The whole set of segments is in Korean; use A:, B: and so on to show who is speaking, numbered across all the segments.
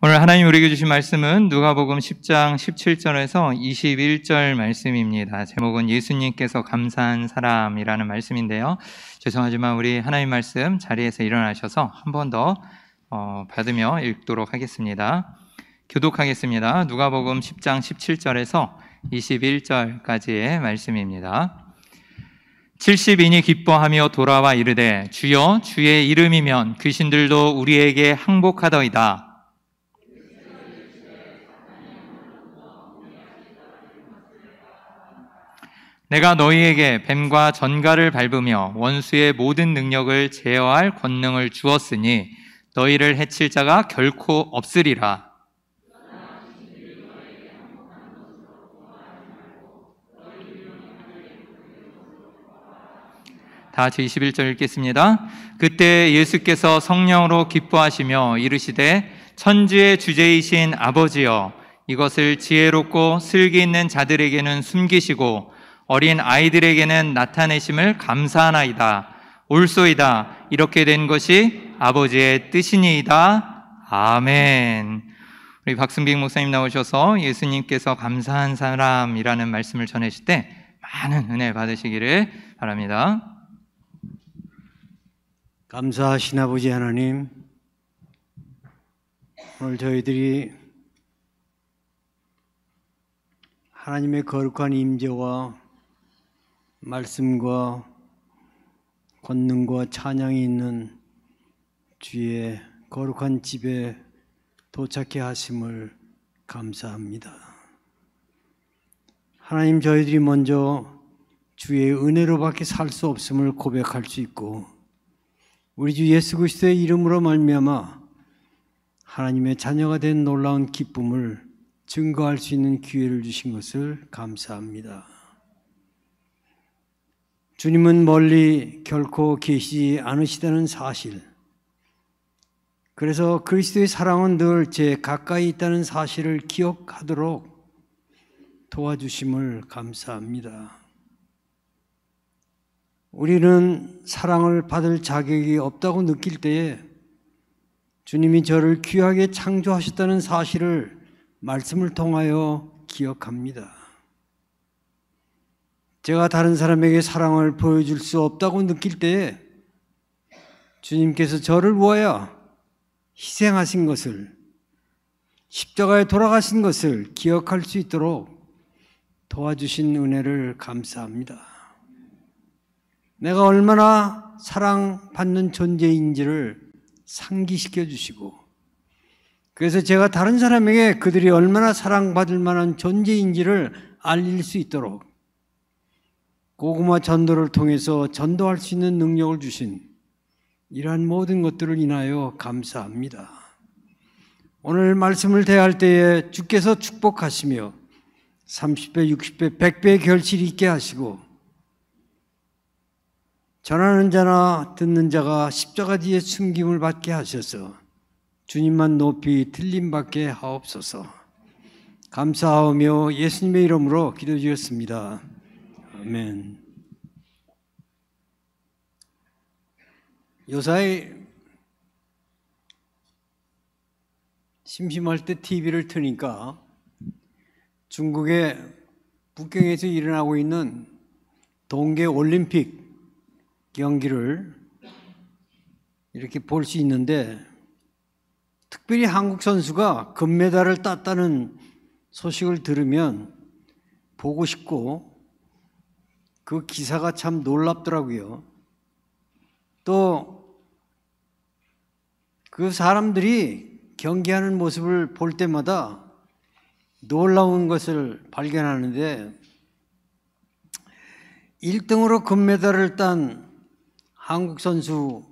A: 오늘 하나님 우리에게 주신 말씀은 누가복음 10장 17절에서 21절 말씀입니다. 제목은 예수님께서 감사한 사람이라는 말씀인데요. 죄송하지만 우리 하나님 말씀 자리에서 일어나셔서 한 번 더 받으며 읽도록 하겠습니다. 교독하겠습니다. 누가복음 10장 17절에서 21절까지의 말씀입니다. 70인이 기뻐하며 돌아와 이르되 주여 주의 이름이면 귀신들도 우리에게 항복하더이다. 내가 너희에게 뱀과 전갈을 밟으며 원수의 모든 능력을 제어할 권능을 주었으니 너희를 해칠 자가 결코 없으리라. 다 같이 21절 읽겠습니다. 그때 예수께서 성령으로 기뻐하시며 이르시되 천지의 주제이신 아버지여 이것을 지혜롭고 슬기 있는 자들에게는 숨기시고 어린 아이들에게는 나타내심을 감사하나이다. 옳소이다. 이렇게 된 것이 아버지의 뜻이니이다. 아멘. 우리 박승빅 목사님 나오셔서 예수님께서 감사한 사람이라는 말씀을 전하실 때 많은 은혜 받으시기를 바랍니다.
B: 감사하신 아버지 하나님, 오늘 저희들이 하나님의 거룩한 임재와 말씀과 권능과 찬양이 있는 주의 거룩한 집에 도착해 하심을 감사합니다. 하나님, 저희들이 먼저 주의 은혜로밖에 살 수 없음을 고백할 수 있고 우리 주 예수 그리스도의 이름으로 말미암아 하나님의 자녀가 된 놀라운 기쁨을 증거할 수 있는 기회를 주신 것을 감사합니다. 주님은 멀리 결코 계시지 않으시다는 사실, 그래서 그리스도의 사랑은 늘 제 가까이 있다는 사실을 기억하도록 도와주심을 감사합니다. 우리는 사랑을 받을 자격이 없다고 느낄 때에 주님이 저를 귀하게 창조하셨다는 사실을 말씀을 통하여 기억합니다. 제가 다른 사람에게 사랑을 보여줄 수 없다고 느낄 때에 주님께서 저를 위하여 희생하신 것을, 십자가에 돌아가신 것을 기억할 수 있도록 도와주신 은혜를 감사합니다. 내가 얼마나 사랑받는 존재인지를 상기시켜 주시고, 그래서 제가 다른 사람에게 그들이 얼마나 사랑받을 만한 존재인지를 알릴 수 있도록 고구마 전도를 통해서 전도할 수 있는 능력을 주신 이러한 모든 것들을 인하여 감사합니다. 오늘 말씀을 대할 때에 주께서 축복하시며 30배, 60배, 100배의 결실이 있게 하시고 전하는 자나 듣는 자가 십자가 뒤에 숨김을 받게 하셔서 주님만 높이 들림받게 하옵소서. 감사하며 예수님의 이름으로 기도드렸습니다. 아멘. 요사이 심심할 때 TV를 트니까 중국의 북경에서 일어나고 있는 동계 올림픽 경기를 이렇게 볼 수 있는데, 특별히 한국 선수가 금메달을 땄다는 소식을 들으면 보고 싶고, 그 기사가 참 놀랍더라고요. 또 그 사람들이 경기하는 모습을 볼 때마다 놀라운 것을 발견하는데, 1등으로 금메달을 딴 한국 선수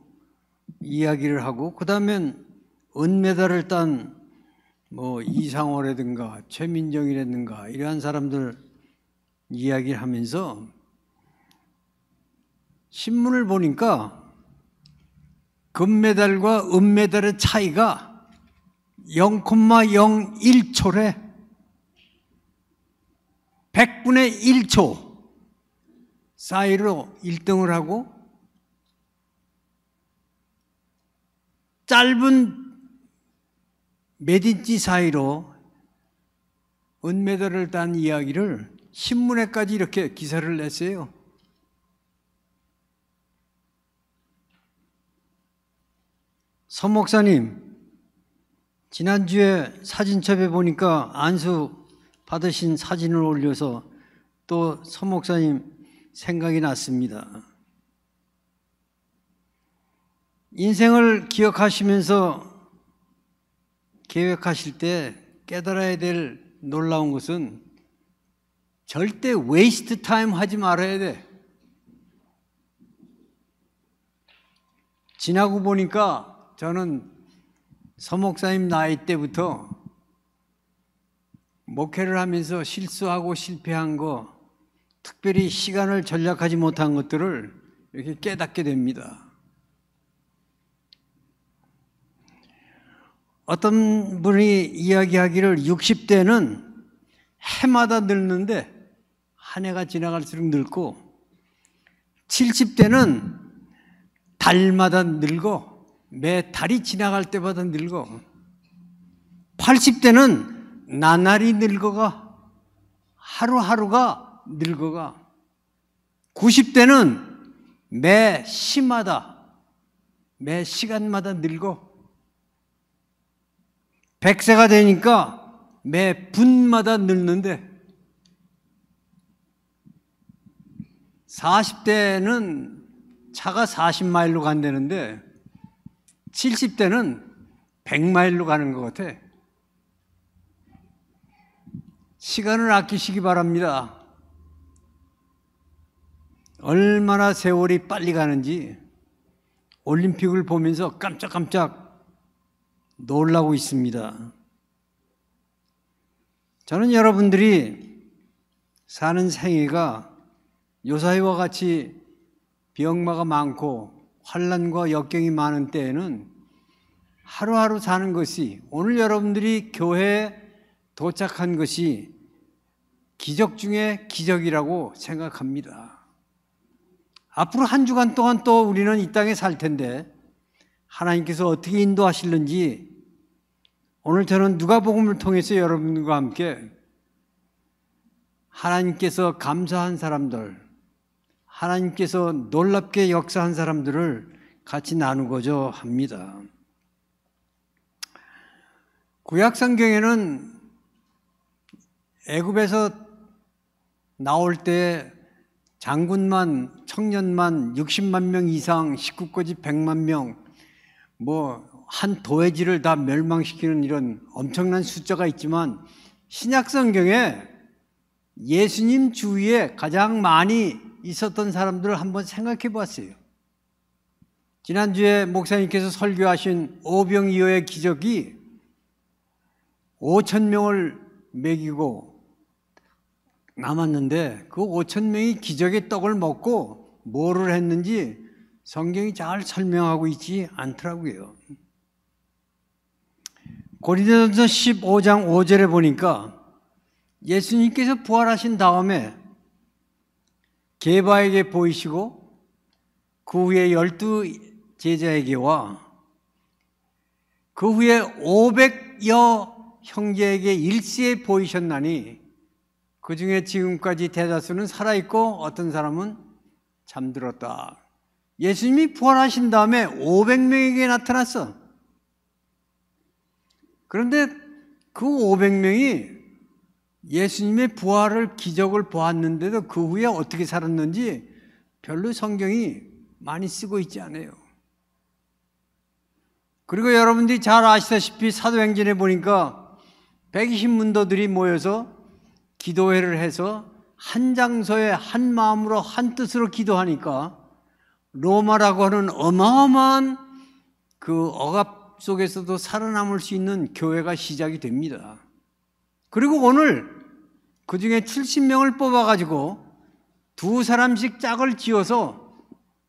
B: 이야기를 하고, 그 다음엔 은메달을 딴 이상호라든가 최민정이라든가 이러한 사람들 이야기를 하면서 신문을 보니까 금메달과 은메달의 차이가 0,01초래. 100분의 1초 사이로 1등을 하고 짧은 몇 인치 사이로 은메달을 딴 이야기를 신문에까지 이렇게 기사를 냈어요. 서 목사님, 지난주에 사진첩에 보니까 안수 받으신 사진을 올려서 또 서 목사님 생각이 났습니다. 인생을 기억하시면서 계획하실 때 깨달아야 될 놀라운 것은 절대 웨이스트 타임 하지 말아야 돼. 지나고 보니까 저는 서 목사님 나이 때부터 목회를 하면서 실수하고 실패한 거, 특별히 시간을 전략하지 못한 것들을 이렇게 깨닫게 됩니다. 어떤 분이 이야기하기를 60대는 해마다 늙는데 한 해가 지나갈수록 늙고 70대는 달마다 늙어 매 달이 지나갈 때마다 늙어 80대는 나날이 늙어가 하루하루가 늙어가 90대는 매 시마다 매 시간마다 늙어 100세가 되니까 매 분마다 늙는데 40대는 차가 40마일로 간다는데 70대는 100마일로 가는 것 같아. 시간을 아끼시기 바랍니다. 얼마나 세월이 빨리 가는지 올림픽을 보면서 깜짝깜짝 놀라고 있습니다. 저는 여러분들이 사는 생애가 요사이와 같이 병마가 많고 환난과 역경이 많은 때에는 하루하루 사는 것이, 오늘 여러분들이 교회에 도착한 것이 기적 중에 기적이라고 생각합니다. 앞으로 한 주간 동안 또 우리는 이 땅에 살 텐데 하나님께서 어떻게 인도하실는지 오늘 저는 누가복음을 통해서 여러분들과 함께 하나님께서 감사한 사람들, 하나님께서 놀랍게 역사한 사람들을 같이 나누고자 합니다. 구약 성경에는 애굽에서 나올 때 장군만, 청년만 60만 명 이상, 식구까지 100만 명, 한 도회지를 다 멸망시키는 이런 엄청난 숫자가 있지만 신약 성경에 예수님 주위에 가장 많이 있었던 사람들을 한번 생각해 봤어요. 지난주에 목사님께서 설교하신 오병이어의 기적이 5,000명을 먹이고 남았는데 그 5,000명이 기적의 떡을 먹고 뭐를 했는지 성경이 잘 설명하고 있지 않더라고요. 고린도전서 15장 5절에 보니까 예수님께서 부활하신 다음에 게바에게 보이시고 그 후에 12 제자에게와 그 후에 500여 형제에게 일시에 보이셨나니 그 중에 지금까지 대다수는 살아있고 어떤 사람은 잠들었다. 예수님이 부활하신 다음에 500명에게 나타났어. 그런데 그 500명이 예수님의 부활을 기적을 보았는데도 그 후에 어떻게 살았는지 별로 성경이 많이 쓰고 있지 않아요. 그리고 여러분들이 잘 아시다시피 사도행전에 보니까 120문도들이 모여서 기도회를 해서 한 장소에 한 마음으로 한 뜻으로 기도하니까 로마라고 하는 어마어마한 그 억압 속에서도 살아남을 수 있는 교회가 시작이 됩니다. 그리고 오늘 그 중에 70명을 뽑아가지고 2사람씩 짝을 지어서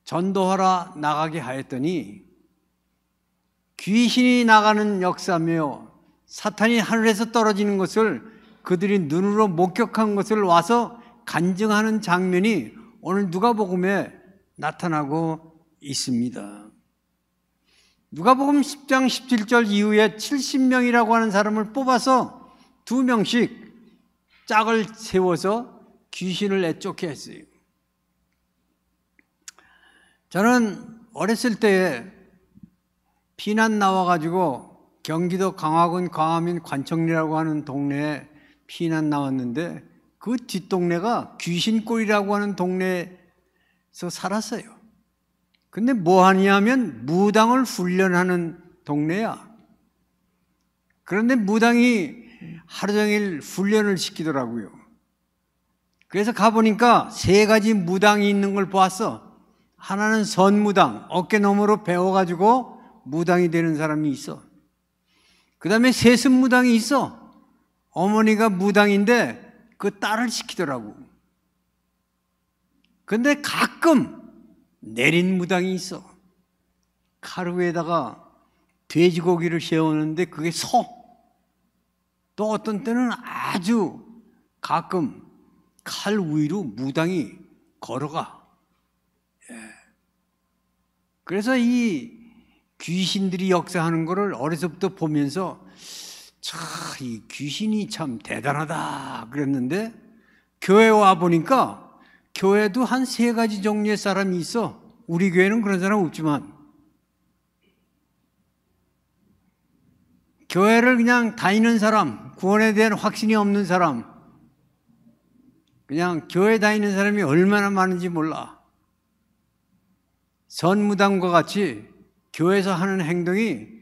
B: 전도하러 나가게 하였더니 귀신이 나가는 역사며 사탄이 하늘에서 떨어지는 것을 그들이 눈으로 목격한 것을 와서 간증하는 장면이 오늘 누가복음에 나타나고 있습니다. 누가복음 10장 17절 이후에 70명이라고 하는 사람을 뽑아서 2명씩 짝을 세워서 귀신을 내쫓게 했어요. 저는 어렸을 때 피난 나와가지고 경기도 강화군 광화민 관청리라고 하는 동네에 피난 나왔는데 그 뒷동네가 귀신골이라고 하는 동네에서 살았어요. 근데 뭐 하냐면 무당을 훈련하는 동네야. 그런데 무당이 하루 종일 훈련을 시키더라고요. 그래서 가보니까 3가지 무당이 있는 걸 보았어. 하나는 선무당, 어깨너머로 배워가지고 무당이 되는 사람이 있어. 그 다음에 세습무당이 있어. 어머니가 무당인데 그 딸을 시키더라고. 근데 가끔 내린 무당이 있어. 가루에다가 돼지고기를 씌우는데 그게 소. 또 어떤 때는 아주 가끔 칼 위로 무당이 걸어가. 그래서 이 귀신들이 역사하는 것을 어려서부터 보면서 참 이 귀신이 참 대단하다 그랬는데 교회 와 보니까 교회도 한 3가지 종류의 사람이 있어. 우리 교회는 그런 사람 없지만 교회를 그냥 다니는 사람, 구원에 대한 확신이 없는 사람, 그냥 교회 다니는 사람이 얼마나 많은지 몰라. 선무당과 같이 교회에서 하는 행동이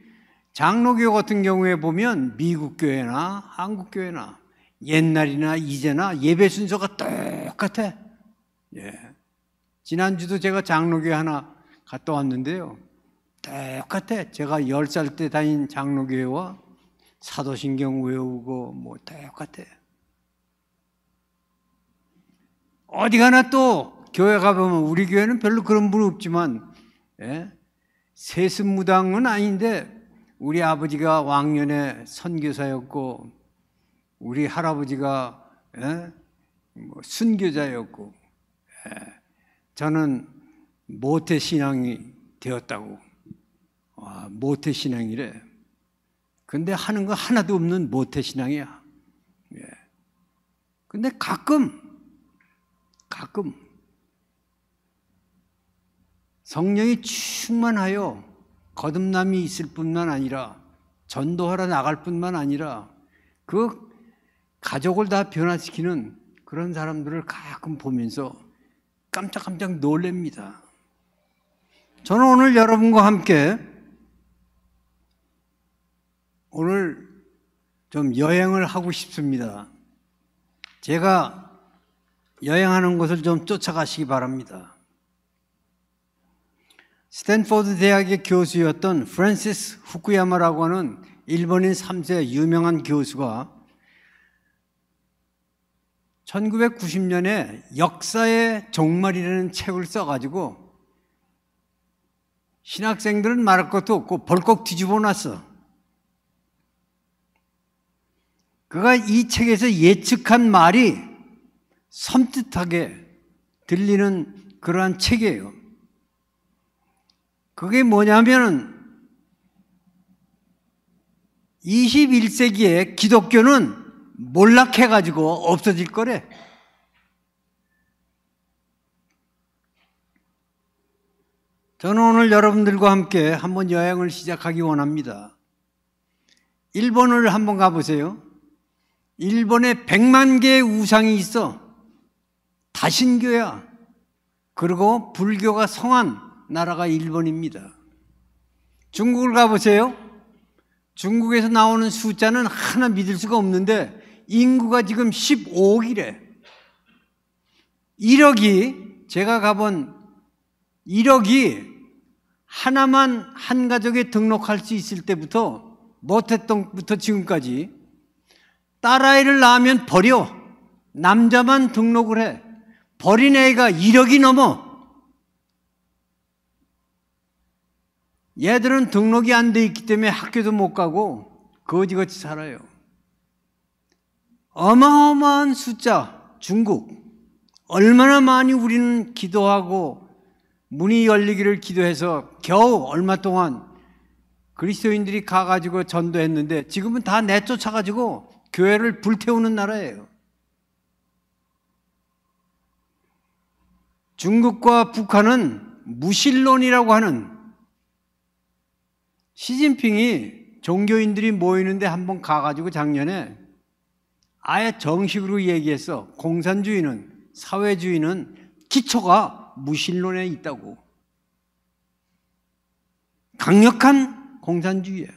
B: 장로교 같은 경우에 보면 미국 교회나 한국 교회나 옛날이나 이제나 예배 순서가 똑같아. 지난주도 제가 장로교회 하나 갔다 왔는데요. 똑같아. 제가 10살 때 다닌 장로교회와 사도신경 외우고 뭐 똑같아. 어디 가나 또 교회 가보면 우리 교회는 별로 그런 분 없지만 세습무당은 아닌데 우리 아버지가 왕년에 선교사였고 우리 할아버지가 순교자였고 저는 모태신앙이 되었다고. 모태신앙이래. 근데 하는 거 하나도 없는 모태신앙이야. 근데 가끔 성령이 충만하여 거듭남이 있을 뿐만 아니라 전도하러 나갈 뿐만 아니라 그 가족을 다 변화시키는 그런 사람들을 가끔 보면서 깜짝깜짝 놀랍니다. 저는 오늘 여러분과 함께 오늘 좀 여행을 하고 싶습니다. 제가 여행하는 곳을 좀 쫓아가시기 바랍니다. 스탠포드 대학의 교수였던 프란시스 후쿠야마라고 하는 일본인 3세 유명한 교수가 1990년에 역사의 종말이라는 책을 써가지고 신학생들은 말할 것도 없고 벌컥 뒤집어 놨어. 그가 이 책에서 예측한 말이 섬뜩하게 들리는 그러한 책이에요. 그게 뭐냐면 21세기에 기독교는 몰락해가지고 없어질 거래. 저는 오늘 여러분들과 함께 한번 여행을 시작하기 원합니다. 일본을 한번 가보세요. 일본에 100만 개의 우상이 있어. 다신교야. 그리고 불교가 성한 나라가 일본입니다. 중국을 가보세요. 중국에서 나오는 숫자는 하나 믿을 수가 없는데 인구가 지금 15억이래. 1억이 제가 가본 1억이 하나만 한 가족에 등록할 수 있을 때부터 모태똥부터 지금까지 딸아이를 낳으면 버려. 남자만 등록을 해. 버린 애가 1억이 넘어. 얘들은 등록이 안 돼 있기 때문에 학교도 못 가고 거지같이 살아요. 어마어마한 숫자. 중국 얼마나 많이 우리는 기도하고 문이 열리기를 기도해서 겨우 얼마 동안 그리스도인들이 가가지고 전도했는데 지금은 다 내쫓아가지고 교회를 불태우는 나라예요. 중국과 북한은 무신론이라고 하는, 시진핑이 종교인들이 모이는데 한번 가가지고 작년에 아예 정식으로 얘기했어. 공산주의는, 사회주의는 기초가 무신론에 있다고. 강력한 공산주의예요.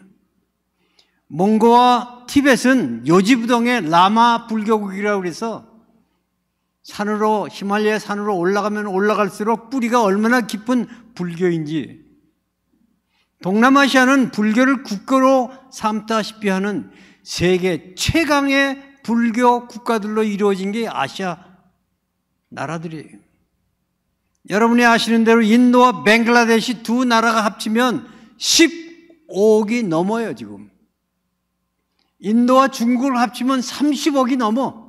B: 몽고와 티벳은 요지부동의 라마 불교국이라고 그래서 산으로, 히말라야 산으로 올라가면 올라갈수록 뿌리가 얼마나 깊은 불교인지, 동남아시아는 불교를 국교로 삼다시피 하는 세계 최강의 불교 국가들로 이루어진 게 아시아 나라들이에요. 여러분이 아시는 대로 인도와 벵글라데시 두 나라가 합치면 15억이 넘어요, 지금. 인도와 중국을 합치면 30억이 넘어.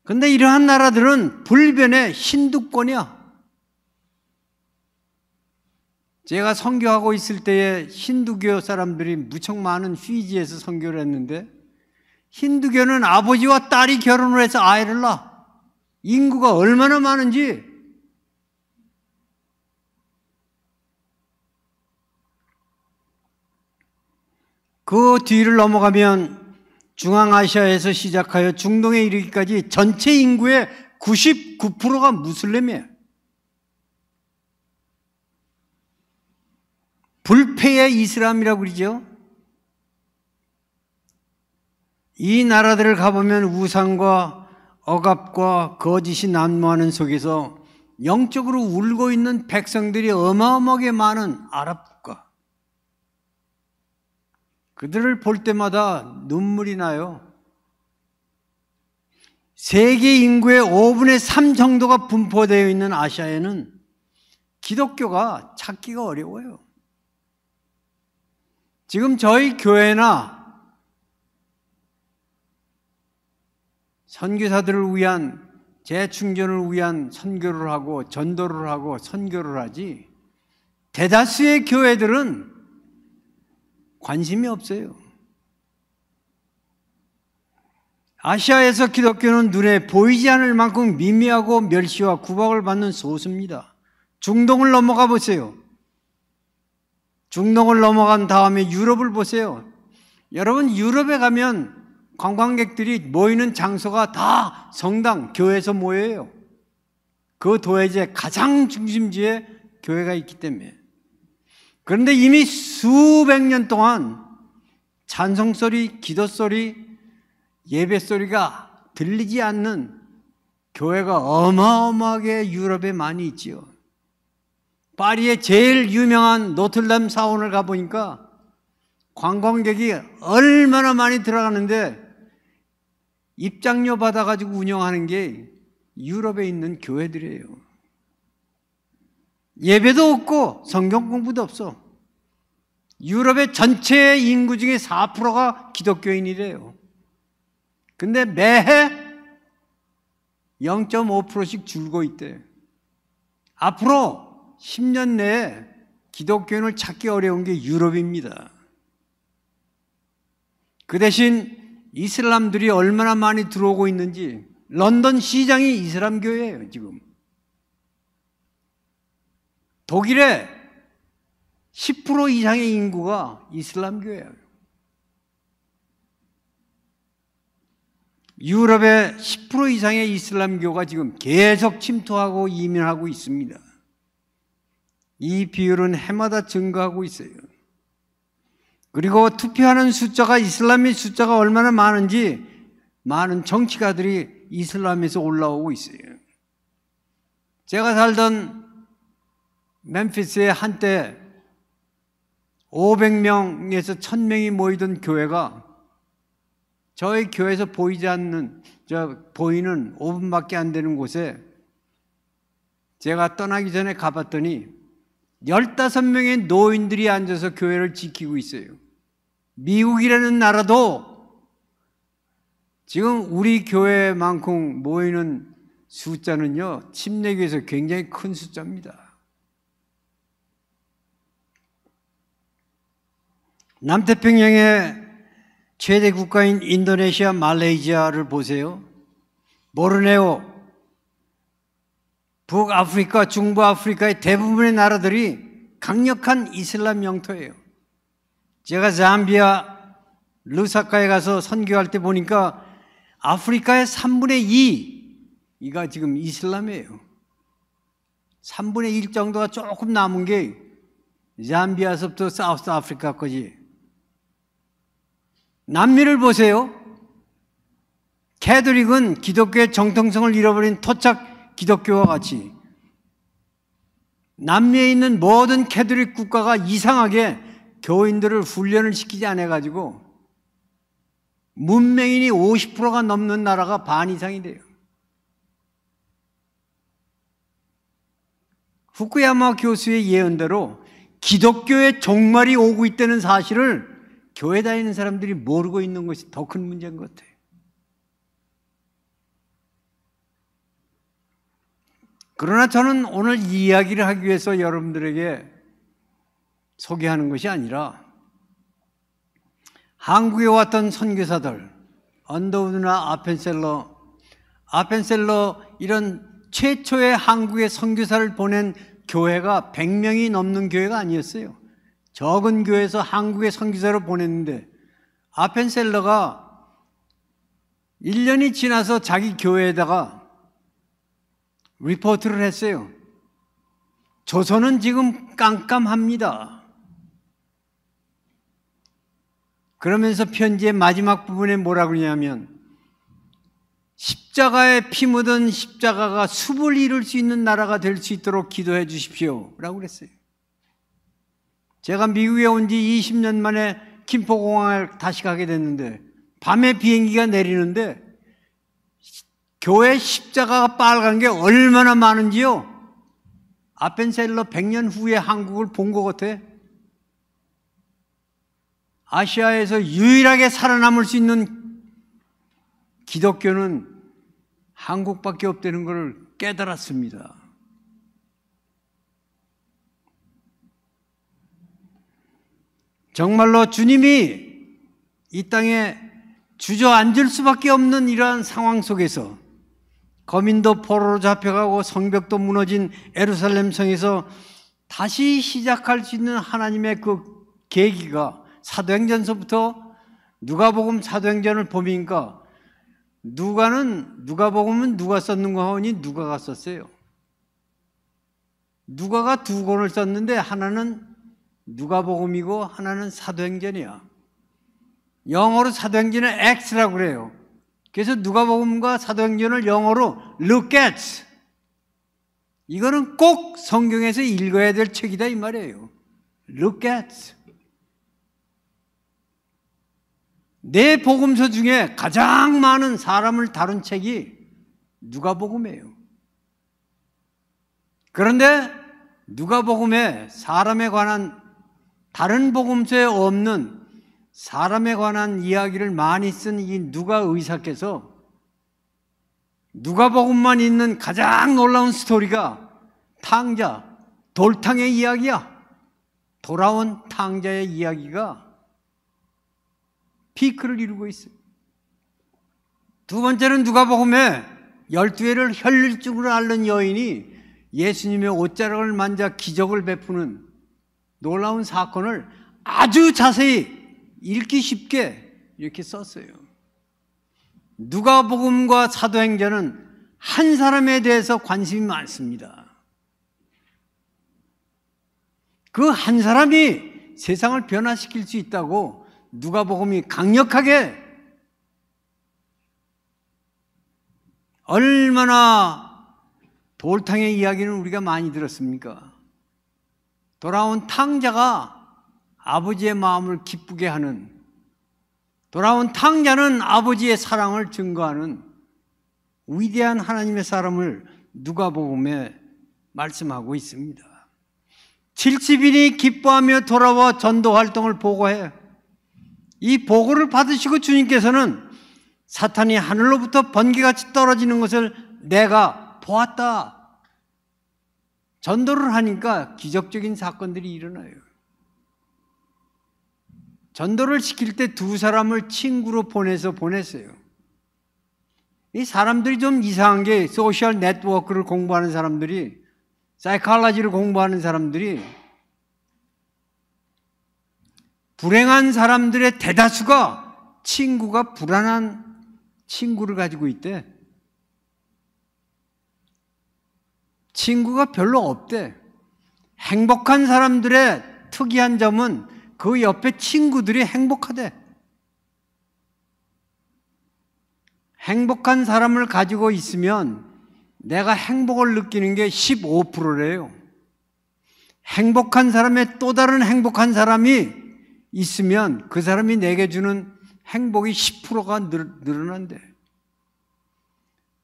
B: 근데 이러한 나라들은 불변의 힌두권이야. 제가 선교하고 있을 때에 힌두교 사람들이 무척 많은 휘지에서 선교를 했는데, 힌두교는 아버지와 딸이 결혼을 해서 아이를 낳아. 인구가 얼마나 많은지. 그 뒤를 넘어가면 중앙아시아에서 시작하여 중동에 이르기까지 전체 인구의 99%가 무슬림이에요. 불패의 이슬람이라고 그러죠. 이 나라들을 가보면 우상과 억압과 거짓이 난무하는 속에서 영적으로 울고 있는 백성들이 어마어마하게 많은 아랍 국가. 그들을 볼 때마다 눈물이 나요. 세계 인구의 5분의 3 정도가 분포되어 있는 아시아에는 기독교가 찾기가 어려워요. 지금 저희 교회나 선교사들을 위한, 재충전을 위한 선교를 하고 전도를 하고 선교를 하지, 대다수의 교회들은 관심이 없어요. 아시아에서 기독교는 눈에 보이지 않을 만큼 미미하고 멸시와 구박을 받는 소수입니다. 중동을 넘어가 보세요. 중동을 넘어간 다음에 유럽을 보세요. 여러분, 유럽에 가면 관광객들이 모이는 장소가 다 성당, 교회에서 모여요. 그 도시의 가장 중심지에 교회가 있기 때문에. 그런데 이미 수백 년 동안 찬송소리, 기도소리, 예배소리가 들리지 않는 교회가 어마어마하게 유럽에 많이 있지요. 파리의 제일 유명한 노틀담 사원을 가보니까 관광객이 얼마나 많이 들어가는데 입장료 받아가지고 운영하는 게 유럽에 있는 교회들이에요. 예배도 없고 성경 공부도 없어. 유럽의 전체 인구 중에 4%가 기독교인이래요. 근데 매해 0.5%씩 줄고 있대. 앞으로 10년 내에 기독교인을 찾기 어려운 게 유럽입니다. 그 대신 이슬람들이 얼마나 많이 들어오고 있는지, 런던 시장이 이슬람 교회예요, 지금. 독일의 10% 이상의 인구가 이슬람 교회예요. 유럽의 10% 이상의 이슬람교가 지금 계속 침투하고 이민하고 있습니다. 이 비율은 해마다 증가하고 있어요. 그리고 투표하는 숫자가, 이슬람의 숫자가 얼마나 많은지 많은 정치가들이 이슬람에서 올라오고 있어요. 제가 살던 멤피스에 한때 500명에서 1000명이 모이던 교회가 저희 교회에서 보이는 5분밖에 안 되는 곳에 제가 떠나기 전에 가봤더니 15명의 노인들이 앉아서 교회를 지키고 있어요. 미국이라는 나라도 지금 우리 교회만큼 모이는 숫자는요, 침례교에서 굉장히 큰 숫자입니다. 남태평양의 최대 국가인 인도네시아, 말레이시아를 보세요. 보르네오, 북아프리카, 중부아프리카의 대부분의 나라들이 강력한 이슬람 영토예요. 제가 잠비아 루사카에 가서 선교할 때 보니까 아프리카의 3분의 2가 지금 이슬람이에요. 3분의 1 정도가 조금 남은 게 잠비아서부터 사우스 아프리카까지. 남미를 보세요. 캐톨릭은 기독교의 정통성을 잃어버린 토착 기독교와 같이 남미에 있는 모든 캐톨릭 국가가 이상하게 교인들을 훈련을 시키지 않아가지고 문맹인이 50%가 넘는 나라가 반 이상이 돼요. 후쿠야마 교수의 예언대로 기독교의 종말이 오고 있다는 사실을 교회 다니는 사람들이 모르고 있는 것이 더 큰 문제인 것 같아요. 그러나 저는 오늘 이 이야기를 하기 위해서 여러분들에게 소개하는 것이 아니라 한국에 왔던 선교사들, 언더우드나 아펜셀러 이런 최초의 한국에 선교사를 보낸 교회가 100명이 넘는 교회가 아니었어요. 적은 교회에서 한국에 선교사를 보냈는데 아펜셀러가 1년이 지나서 자기 교회에다가 리포트를 했어요. 조선은 지금 깜깜합니다. 그러면서 편지의 마지막 부분에 뭐라 그러냐면 십자가에 피 묻은 십자가가 숲을 이룰 수 있는 나라가 될 수 있도록 기도해 주십시오 라고 그랬어요. 제가 미국에 온 지 20년 만에 김포공항을 다시 가게 됐는데 밤에 비행기가 내리는데 교회 십자가가 빨간 게 얼마나 많은지요. 아펜셀러 100년 후에 한국을 본 것 같아. 아시아에서 유일하게 살아남을 수 있는 기독교는 한국밖에 없다는 걸 깨달았습니다. 정말로 주님이 이 땅에 주저앉을 수밖에 없는 이러한 상황 속에서 거민도 포로로 잡혀가고 성벽도 무너진 예루살렘 성에서 다시 시작할 수 있는 하나님의 그 계기가 사도행전서부터 누가복음 사도행전을 보니까 누가복음은 누가 썼는 거 하니 누가가 썼어요. 누가가 두 권을 썼는데 하나는 누가복음이고 하나는 사도행전이야. 영어로 사도행전은 X라고 그래요. 그래서 누가복음과 사도행전을 영어로 look at. 이거는 꼭 성경에서 읽어야 될 책이다 이 말이에요. look at. 네 복음서 중에 가장 많은 사람을 다룬 책이 누가복음이에요. 그런데 누가복음에 사람에 관한 다른 복음서에 없는 사람에 관한 이야기를 많이 쓴 이 누가 의사께서 누가복음만 있는 가장 놀라운 스토리가 탕자, 돌탕의 이야기야. 돌아온 탕자의 이야기가 피크를 이루고 있어요. 두 번째는 누가복음에 12회를 혈류증으로 앓는 여인이 예수님의 옷자락을 만져 기적을 베푸는 놀라운 사건을 아주 자세히 읽기 쉽게 이렇게 썼어요. 누가복음과 사도행전은 한 사람에 대해서 관심이 많습니다. 그 한 사람이 세상을 변화시킬 수 있다고 누가복음이 강력하게, 얼마나 돌탕의 이야기는 우리가 많이 들었습니까? 돌아온 탕자가 아버지의 마음을 기쁘게 하는, 돌아온 탕자는 아버지의 사랑을 증거하는 위대한 하나님의 사람을 누가복음에 말씀하고 있습니다. 70인이 기뻐하며 돌아와 전도활동을 보고해. 이 보고를 받으시고 주님께서는 사탄이 하늘로부터 번개같이 떨어지는 것을 내가 보았다. 전도를 하니까 기적적인 사건들이 일어나요. 전도를 시킬 때 두 사람을 친구로 보냈어요. 이 사람들이 좀 이상한 게 소셜 네트워크를 공부하는 사람들이, 사이콜로지를 공부하는 사람들이 불행한 사람들의 대다수가 친구가 불안한 친구를 가지고 있대. 친구가 별로 없대. 행복한 사람들의 특이한 점은 그 옆에 친구들이 행복하대. 행복한 사람을 가지고 있으면 내가 행복을 느끼는 게 15%래요. 행복한 사람의 또 다른 행복한 사람이 있으면 그 사람이 내게 주는 행복이 10%가 늘어난대.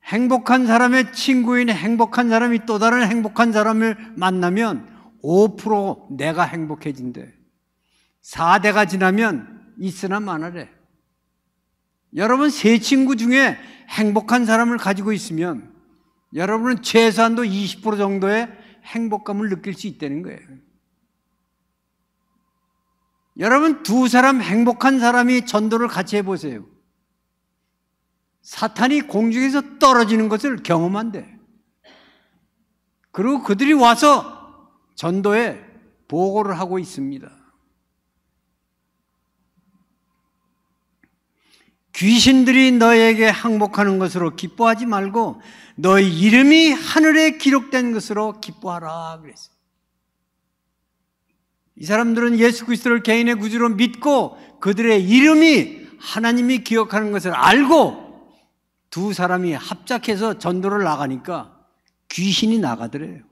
B: 행복한 사람의 친구인 행복한 사람이 또 다른 행복한 사람을 만나면 5% 내가 행복해진대. 4대가 지나면 있으나 마나래. 여러분, 세 친구 중에 행복한 사람을 가지고 있으면 여러분은 최소한도 20% 정도의 행복감을 느낄 수 있다는 거예요. 여러분, 두 사람 행복한 사람이 전도를 같이 해보세요. 사탄이 공중에서 떨어지는 것을 경험한대. 그리고 그들이 와서 전도에 보고를 하고 있습니다. 귀신들이 너에게 항복하는 것으로 기뻐하지 말고 너의 이름이 하늘에 기록된 것으로 기뻐하라 그랬어요. 이 사람들은 예수 그리스도를 개인의 구주로 믿고 그들의 이름이 하나님이 기억하는 것을 알고 두 사람이 합작해서 전도를 나가니까 귀신이 나가더래요.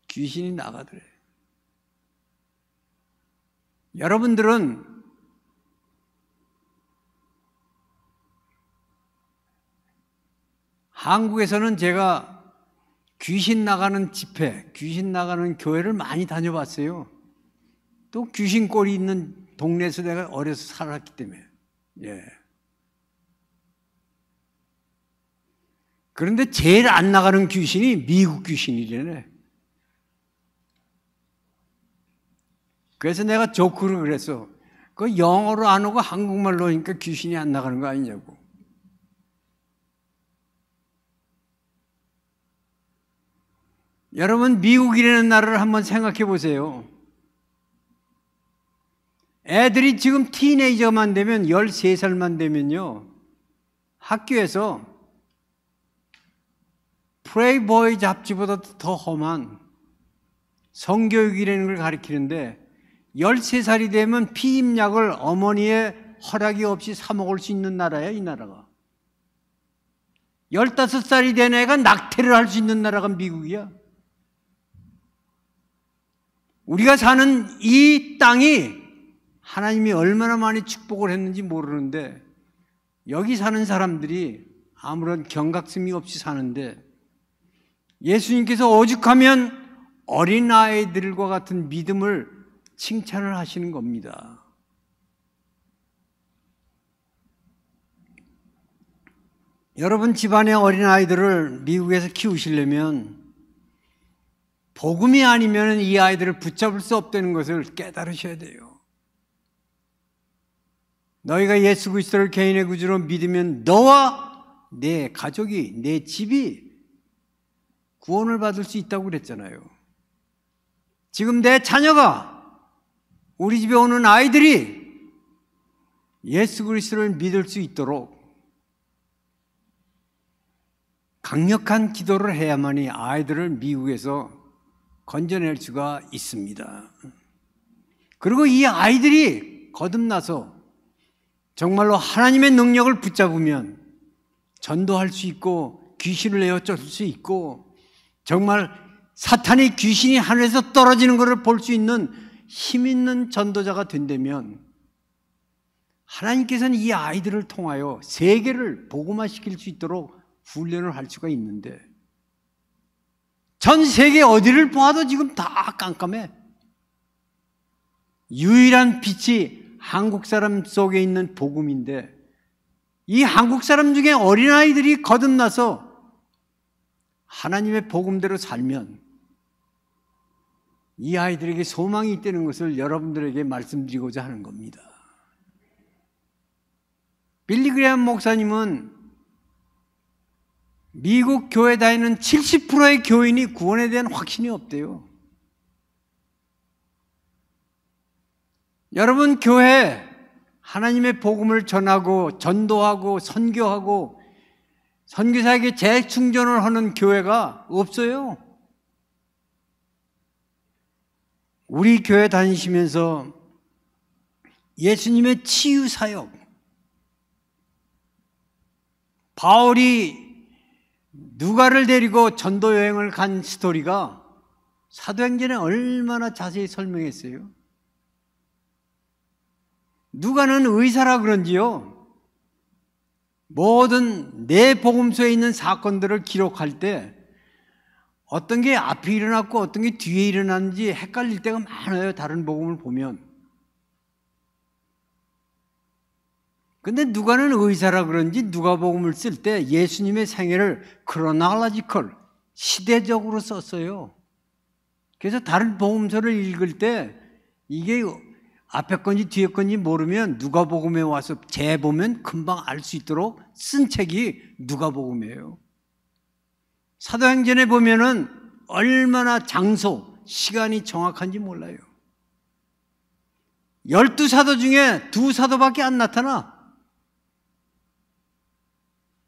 B: 귀신이 나가더래요. 여러분들은 한국에서는 제가 귀신 나가는 집회, 귀신 나가는 교회를 많이 다녀봤어요. 또 귀신 꼴이 있는 동네에서 내가 어려서 살았기 때문에. 예. 그런데 제일 안 나가는 귀신이 미국 귀신이래네. 그래서 내가 조크를 그랬어. 그 영어로 안 오고 한국말로 하니까 귀신이 안 나가는 거 아니냐고. 여러분, 미국이라는 나라를 한번 생각해 보세요. 애들이 지금 티네이저만 되면 13살만 되면요, 학교에서 프레이보이 잡지보다 더 험한 성교육이라는 걸 가르치는데 13살이 되면 피임약을 어머니의 허락이 없이 사 먹을 수 있는 나라예요, 이 나라가. 15살이 된 애가 낙태를 할 수 있는 나라가 미국이야. 우리가 사는 이 땅이 하나님이 얼마나 많이 축복을 했는지 모르는데 여기 사는 사람들이 아무런 경각심이 없이 사는데 예수님께서 오죽하면 어린아이들과 같은 믿음을 칭찬을 하시는 겁니다. 여러분 집안의 어린아이들을 미국에서 키우시려면 복음이 아니면 이 아이들을 붙잡을 수 없다는 것을 깨달으셔야 돼요. 너희가 예수 그리스도를 개인의 구주로 믿으면 너와 내 가족이, 내 집이 구원을 받을 수 있다고 그랬잖아요. 지금 내 자녀가, 우리 집에 오는 아이들이 예수 그리스도를 믿을 수 있도록 강력한 기도를 해야만이 아이들을 미국에서 건져낼 수가 있습니다. 그리고 이 아이들이 거듭나서 정말로 하나님의 능력을 붙잡으면 전도할 수 있고 귀신을 내어쫓을 수 있고 정말 사탄의 귀신이 하늘에서 떨어지는 것을 볼 수 있는 힘 있는 전도자가 된다면 하나님께서는 이 아이들을 통하여 세계를 복음화시킬 수 있도록 훈련을 할 수가 있는데 전 세계 어디를 보아도 지금 다 깜깜해. 유일한 빛이 한국 사람 속에 있는 복음인데 이 한국 사람 중에 어린아이들이 거듭나서 하나님의 복음대로 살면 이 아이들에게 소망이 있다는 것을 여러분들에게 말씀드리고자 하는 겁니다. 빌리 그레이엄 목사님은 미국 교회 다니는 70%의 교인이 구원에 대한 확신이 없대요. 여러분, 교회 하나님의 복음을 전하고 전도하고 선교하고 선교사에게 재충전을 하는 교회가 없어요. 우리 교회 다니시면서 예수님의 치유 사역, 바울이 누가를 데리고 전도 여행을 간 스토리가 사도행전에 얼마나 자세히 설명했어요. 누가는 의사라 그런지요, 모든 내 복음서에 있는 사건들을 기록할 때 어떤 게 앞에 일어났고 어떤 게 뒤에 일어났는지 헷갈릴 때가 많아요, 다른 복음을 보면. 근데 누가는 의사라 그런지 누가복음을 쓸 때 예수님의 생애를 크로놀로지컬, 시대적으로 썼어요. 그래서 다른 복음서를 읽을 때 이게 앞에 건지 뒤에 건지 모르면 누가복음에 와서 재보면 금방 알 수 있도록 쓴 책이 누가복음이에요. 사도행전에 보면은 얼마나 장소, 시간이 정확한지 몰라요. 12사도 중에 2사도밖에 안 나타나.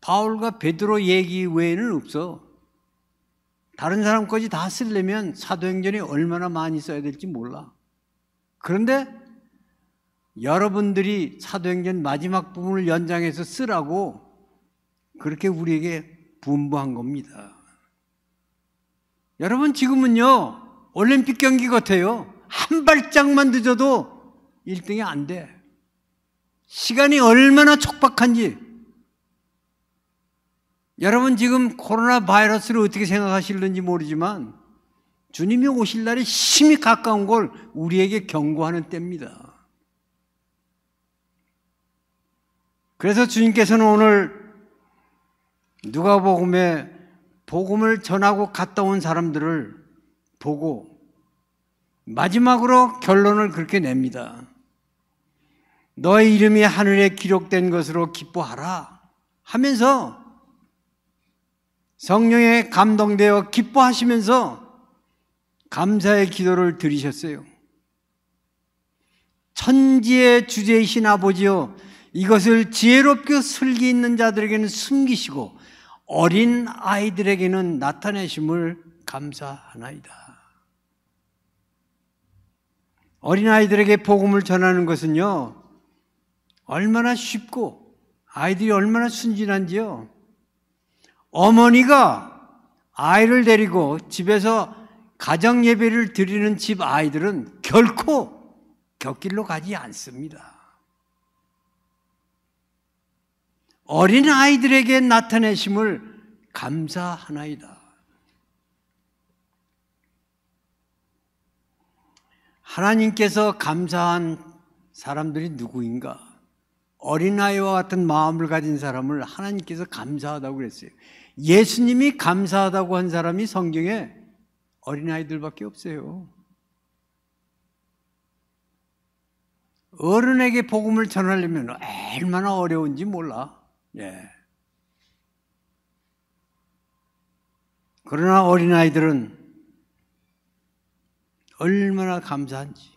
B: 바울과 베드로 얘기 외에는 없어. 다른 사람까지 다 쓰려면 사도행전이 얼마나 많이 써야 될지 몰라. 그런데 여러분들이 사도행전 마지막 부분을 연장해서 쓰라고 그렇게 우리에게 분부한 겁니다. 여러분, 지금은요 올림픽 경기 같아요. 한 발짝만 늦어도 1등이 안 돼. 시간이 얼마나 촉박한지. 여러분, 지금 코로나 바이러스를 어떻게 생각하실는지 모르지만 주님이 오실 날이 심히 가까운 걸 우리에게 경고하는 때입니다. 그래서 주님께서는 오늘 누가복음에 복음을 전하고 갔다 온 사람들을 보고 마지막으로 결론을 그렇게 냅니다. 너의 이름이 하늘에 기록된 것으로 기뻐하라 하면서 성령에 감동되어 기뻐하시면서 감사의 기도를 드리셨어요. 천지의 주제이신 아버지여, 이것을 지혜롭게 슬기 있는 자들에게는 숨기시고 어린 아이들에게는 나타내심을 감사하나이다. 어린 아이들에게 복음을 전하는 것은요 얼마나 쉽고 아이들이 얼마나 순진한지요. 어머니가 아이를 데리고 집에서 가정 예배를 드리는 집 아이들은 결코 곁길로 가지 않습니다. 어린 아이들에게 나타내심을 감사하나이다. 하나님께서 감사한 사람들이 누구인가? 어린아이와 같은 마음을 가진 사람을 하나님께서 감사하다고 그랬어요. 예수님이 감사하다고 한 사람이 성경에 어린아이들밖에 없어요. 어른에게 복음을 전하려면 얼마나 어려운지 몰라. 예. 그러나 어린아이들은 얼마나 감사한지.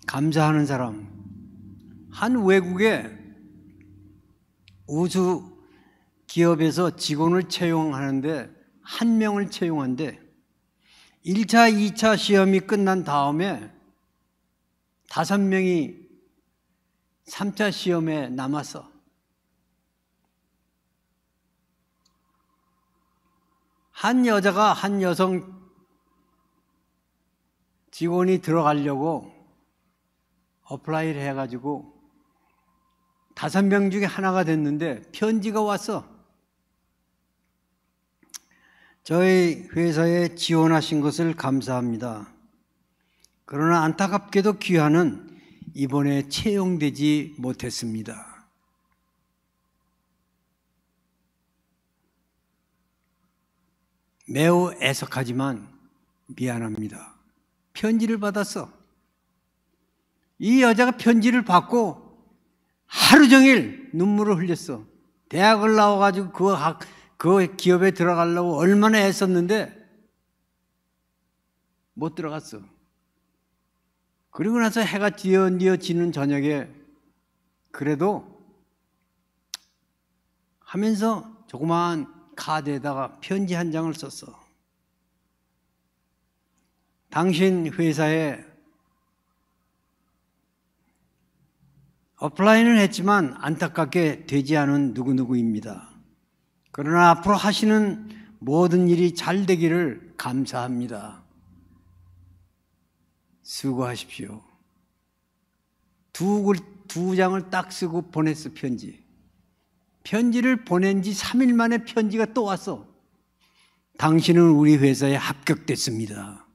B: 감사하는 사람. 한 외국의 우수 기업에서 직원을 채용하는데 한 명을 채용한데 1차, 2차 시험이 끝난 다음에 5명이 3차 시험에 남았어. 한 여자가 한 여성 직원이 들어가려고 어플라이를 해가지고 5명 중에 하나가 됐는데 편지가 왔어. 저희 회사에 지원하신 것을 감사합니다. 그러나 안타깝게도 귀하는 이번에 채용되지 못했습니다. 매우 애석하지만 미안합니다. 편지를 받았어. 이 여자가 편지를 받고 하루 종일 눈물을 흘렸어. 대학을 나와가지고 그 기업에 들어가려고 얼마나 애썼는데 못 들어갔어. 그리고 나서 해가 지는 저녁에 그래도 하면서 조그마한 카드에다가 편지 한 장을 썼어. 당신 회사에 어플라이는 했지만 안타깝게 되지 않은 누구누구입니다. 그러나 앞으로 하시는 모든 일이 잘 되기를 감사합니다. 수고하십시오. 두 장을 딱 쓰고 보냈어, 편지. 편지를 보낸 지 3일 만에 편지가 또 왔어. 당신은 우리 회사에 합격됐습니다.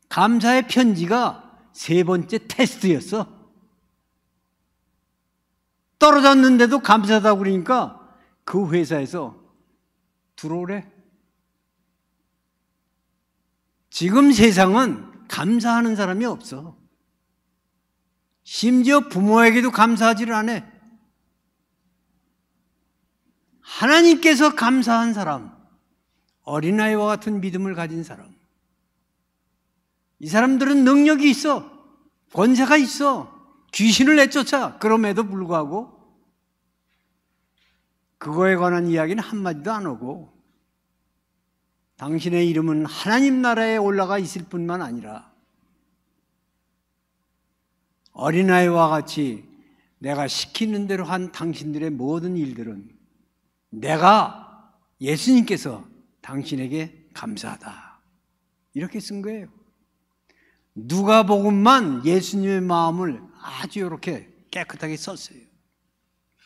B: 감사의 편지가 3번째 테스트였어. 떨어졌는데도 감사하다고 그러니까 그 회사에서 들어오래. 지금 세상은 감사하는 사람이 없어. 심지어 부모에게도 감사하지를 않아. 하나님께서 감사한 사람, 어린아이와 같은 믿음을 가진 사람, 이 사람들은 능력이 있어, 권세가 있어, 귀신을 내쫓아. 그럼에도 불구하고 그거에 관한 이야기는 한마디도 안 하고 당신의 이름은 하나님 나라에 올라가 있을 뿐만 아니라 어린아이와 같이 내가 시키는 대로 한 당신들의 모든 일들은 내가 예수님께서 당신에게 감사하다. 이렇게 쓴 거예요. 누가복음만 예수님의 마음을 아주 이렇게 깨끗하게 썼어요.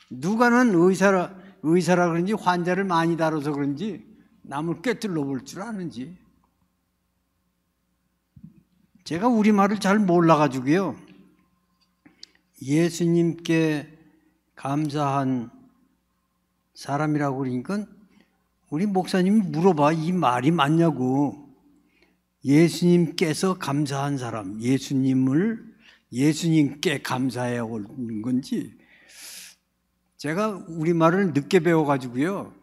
B: 누가는 의사라 그런지 환자를 많이 다뤄서 그런지 남을 꿰뚫러 볼 줄 아는지. 제가 우리말을 잘 몰라가지고요. 예수님께 감사한 사람이라고 그러니까 우리 목사님이 물어봐. 이 말이 맞냐고. 예수님께서 감사한 사람, 예수님께 감사해 오는 건지. 제가 우리말을 늦게 배워가지고요.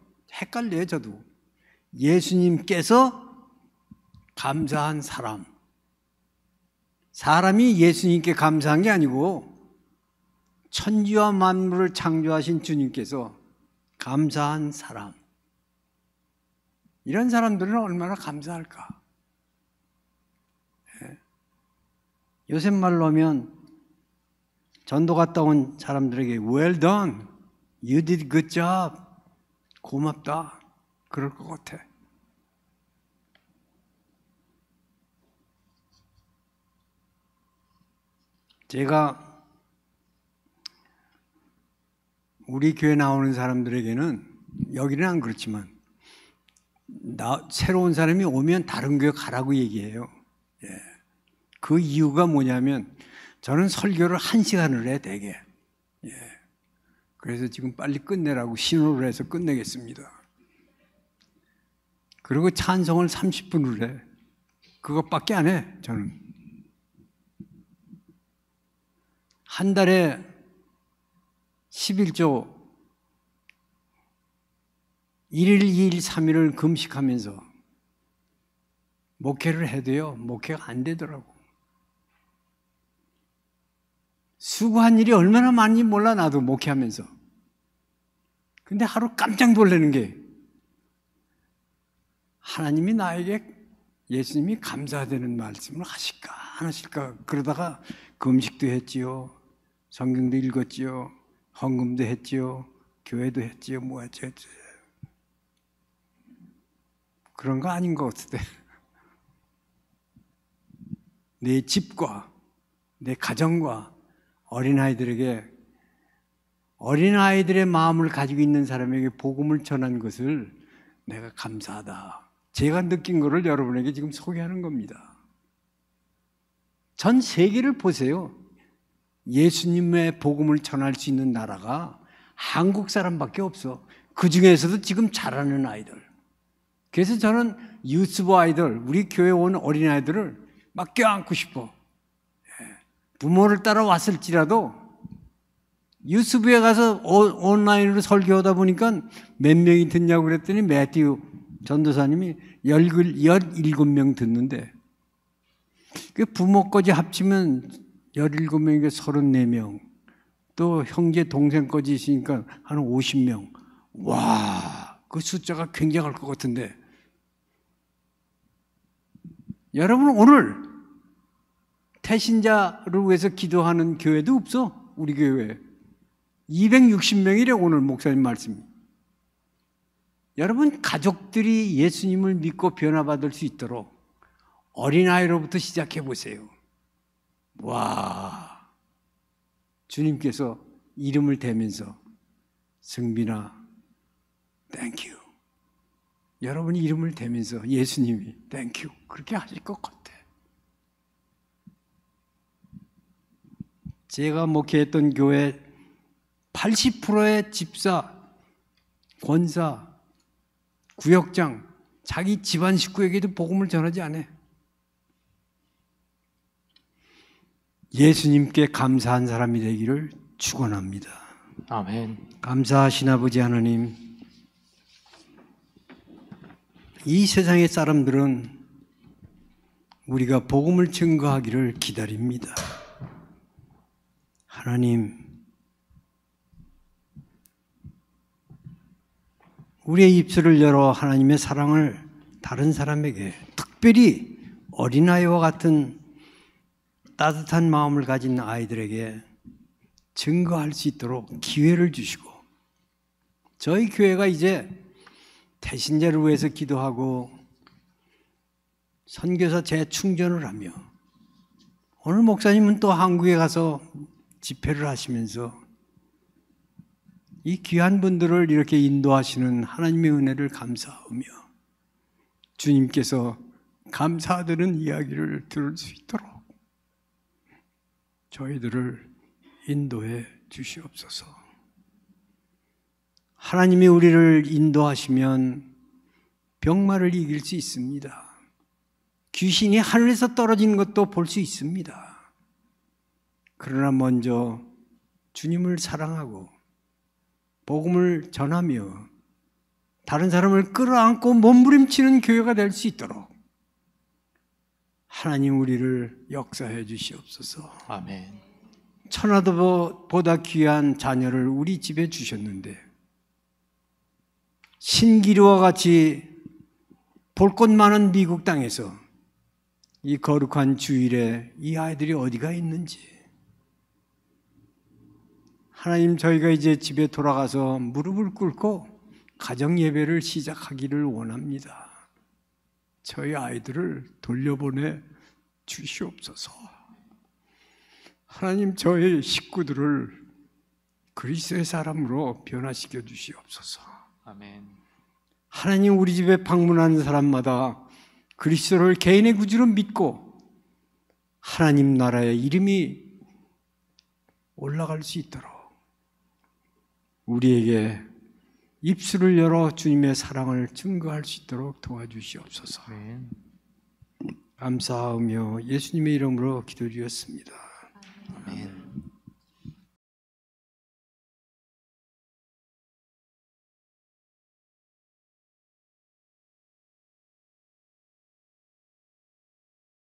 B: 헷갈려요, 저도. 예수님께서 감사한 사람. 사람이 예수님께 감사한 게 아니고 천지와 만물을 창조하신 주님께서 감사한 사람. 이런 사람들은 얼마나 감사할까? 요새 말로 하면 전도 갔다 온 사람들에게 well done, you did good job, 고맙다 그럴 것 같아. 제가 우리 교회 나오는 사람들에게는 여기는 안 그렇지만 새로운 사람이 오면 다른 교회 가라고 얘기해요. 예. 그 이유가 뭐냐면 저는 설교를 1시간을 해 되게. 예. 그래서 지금 빨리 끝내라고 신호를 해서 끝내겠습니다. 그리고 찬송을 30분을 해. 그것밖에 안 해 저는. 한 달에 11조 1일, 2일, 3일을 금식하면서 목회를 해도요, 목회가 안 되더라고. 수고한 일이 얼마나 많은지 몰라, 나도 목회하면서. 근데 하루 깜짝 놀라는 게 하나님이 나에게 예수님이 감사되는 말씀을 하실까 안 하실까 그러다가 금식도 했지요, 성경도 읽었지요, 헌금도 했지요, 교회도 했지요, 뭐 했지요. 그런 거 아닌 것 같은데. 내 집과 내 가정과 어린아이들에게, 어린아이들의 마음을 가지고 있는 사람에게 복음을 전한 것을 내가 감사하다. 제가 느낀 것을 여러분에게 지금 소개하는 겁니다. 전 세계를 보세요. 예수님의 복음을 전할 수 있는 나라가 한국 사람밖에 없어. 그 중에서도 지금 잘하는 아이들. 그래서 저는 유스부 아이들, 우리 교회 온 어린아이들을 막 껴안고 싶어. 부모를 따라왔을지라도 유스부에 가서 온라인으로 설교하다 보니까 몇 명이 듣냐고 그랬더니 매튜 전도사님이 17명 듣는데 그 부모까지 합치면 17명이니까 34명, 또 형제 동생까지 있으니까 한 50명. 와, 그 숫자가 굉장할 것 같은데 여러분, 오늘 태신자를 위해서 기도하는 교회도 없어. 우리 교회에 260명이래 오늘 목사님 말씀이. 여러분, 가족들이 예수님을 믿고 변화받을 수 있도록 어린아이로부터 시작해 보세요. 와, 주님께서 이름을 대면서 승빈아 땡큐, 여러분이 이름을 대면서 예수님이 땡큐 그렇게 하실 것 같아. 제가 목회했던 교회 80%의 집사, 권사, 구역장 자기 집안 식구에게도 복음을 전하지 않아. 예수님께 감사한 사람이 되기를 축원합니다.
A: 아멘.
B: 감사하신 아버지 하나님, 이 세상의 사람들은 우리가 복음을 증거하기를 기다립니다. 하나님, 우리의 입술을 열어 하나님의 사랑을 다른 사람에게, 특별히 어린아이와 같은 따뜻한 마음을 가진 아이들에게 증거할 수 있도록 기회를 주시고, 저희 교회가 이제 태신자를 위해서 기도하고 선교사 재충전을 하며, 오늘 목사님은 또 한국에 가서 집회를 하시면서 이 귀한 분들을 이렇게 인도하시는 하나님의 은혜를 감사하며 주님께서 감사드리는 이야기를 들을 수 있도록 저희들을 인도해 주시옵소서. 하나님이 우리를 인도하시면 병마를 이길 수 있습니다. 귀신이 하늘에서 떨어지는 것도 볼 수 있습니다. 그러나 먼저 주님을 사랑하고 복음을 전하며 다른 사람을 끌어안고 몸부림치는 교회가 될 수 있도록 하나님 우리를 역사해 주시옵소서.
A: 아멘.
B: 천하보다 귀한 자녀를 우리 집에 주셨는데 신기루와 같이 볼 것 많은 미국 땅에서 이 거룩한 주일에 이 아이들이 어디가 있는지, 하나님, 저희가 이제 집에 돌아가서 무릎을 꿇고 가정 예배를 시작하기를 원합니다. 저희 아이들을 돌려보내 주시옵소서. 하나님, 저희 식구들을 그리스도의 사람으로 변화시켜 주시옵소서.
A: 아멘.
B: 하나님, 우리 집에 방문하는 사람마다 그리스도를 개인의 구주로 믿고 하나님 나라의 이름이 올라갈 수 있도록 우리에게 입술을 열어 주님의 사랑을 증거할 수 있도록 도와주시옵소서.
A: 아멘.
B: 감사하며 예수님의 이름으로 기도드렸습니다.
A: 아멘.